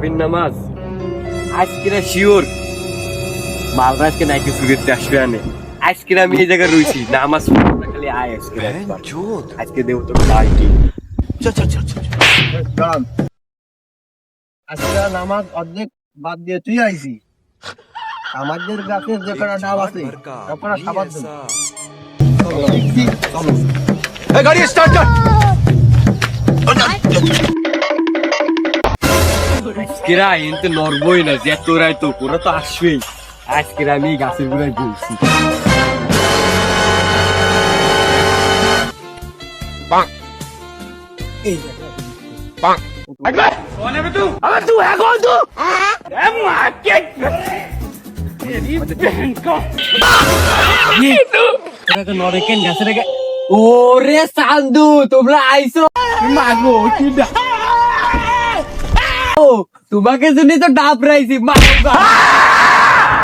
তারাবির নামাজ আজকে শিওর মালরাজকে নাকি সুগিরতে আসবে আনে। আজকে আমি এই জায়গায় রয়েছি নামাজ পড়তে, খালি আয় আজকে আজকে দেব তো পার্টি। দাঁড়ান, আজকে নামাজ অর্ধেক বাদ দিয়ে তুই আইছি। আমাদের গাছের যে কটা ডাব আছে ওটা সাবাদ দেব। গাড়ি স্টার্ট কর। আজকেরা এনতে নড়বই না, যে তোরাই তো ওরা তো আসবেই। আজকের আমি গাছের গুড়ায় বলছি ওরে চান্দু, তোমরা আইসো মাগো কি তোমাকে জন্য তো ডাব রাইছি মাগো।